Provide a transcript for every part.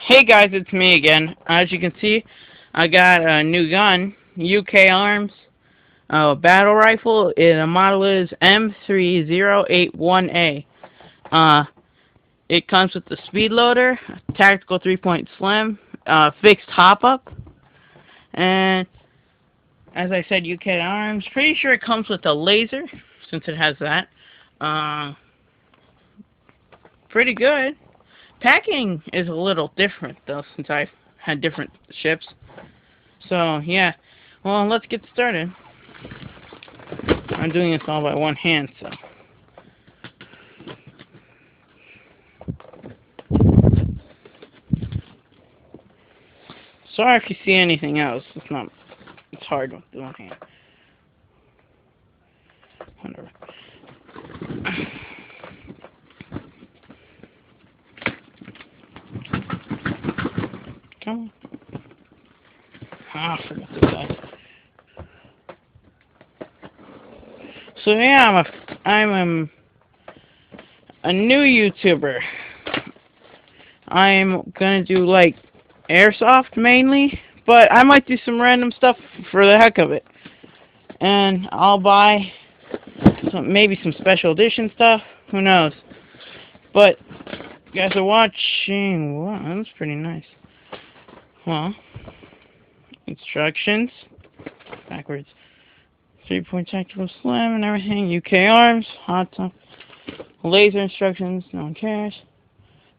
Hey guys, it's me again. As you can see, I got a new gun, UKarms battle rifle. The model is M3081A. Uh, it comes with the speed loader, tactical 3-point slim, fixed hop up, and as I said, UKarms. Pretty sure it comes with a laser since it has that. Pretty good. Packing is a little different though, since I've had different ships. So yeah, well, let's get started. I'm doing this all by one hand, so. Sorry if you see anything else. It's hard with one hand. Whatever. Come on. I forgot this guy. So yeah, I'm a new YouTuber. I'm gonna do like airsoft mainly, but I might do some random stuff for the heck of it. And I'll buy maybe some special edition stuff. Who knows? But you guys are watching. Wow, that's pretty nice. Well, instructions backwards. 3-point tactical slam and everything. UKarms, hot top, laser instructions. No one cares.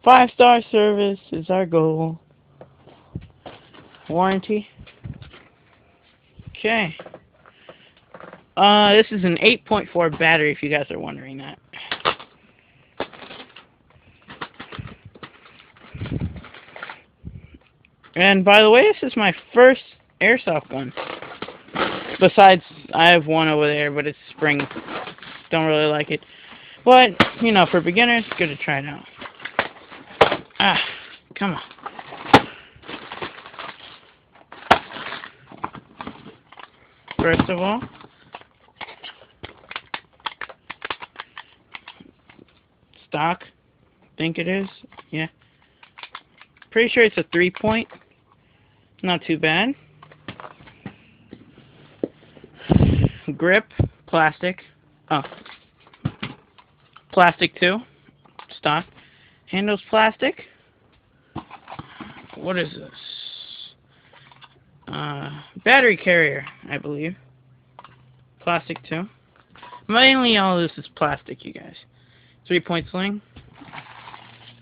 5-star service is our goal. Warranty. Okay. This is an 8.4 battery, if you guys are wondering that. And by the way, this is my first airsoft gun. Besides, I have one over there, but it's spring. Don't really like it. But, you know, for beginners, it's good to try it out. Ah, come on. First of all, stock. Think it is. Yeah. Pretty sure it's a 3-point. Not too bad. Grip, plastic. Oh. Plastic too. Stock. Handles plastic. What is this? Battery carrier, I believe. Plastic too. Mainly all of this is plastic, you guys. 3-point sling.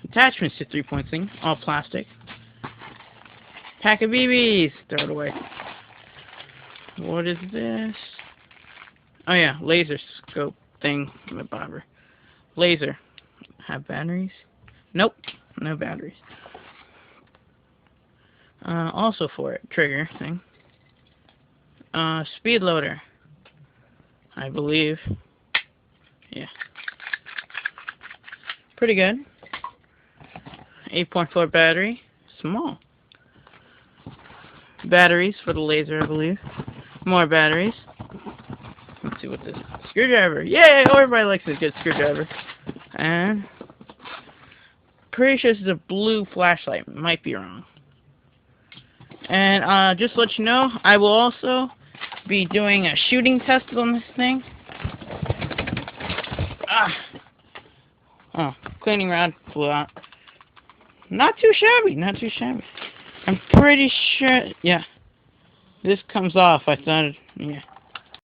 Attachments to 3-point sling, all plastic. Pack of BBs, throw it away. What is this? Oh yeah, laser scope thing, my bobber. Laser. Have batteries? Nope, no batteries. Also for it, trigger thing. Speed loader, I believe. Yeah. Pretty good. 8.4 battery. Small. Batteries for the laser, I believe. More batteries. Let's see what this is. Screwdriver. Yay! Everybody likes a good screwdriver. And pretty sure this is a blue flashlight. Might be wrong. And just to let you know, I will also be doing a shooting test on this thing. Oh, cleaning rod flew out. Not too shabby, not too shabby. I'm pretty sure, yeah. This comes off, I thought, yeah.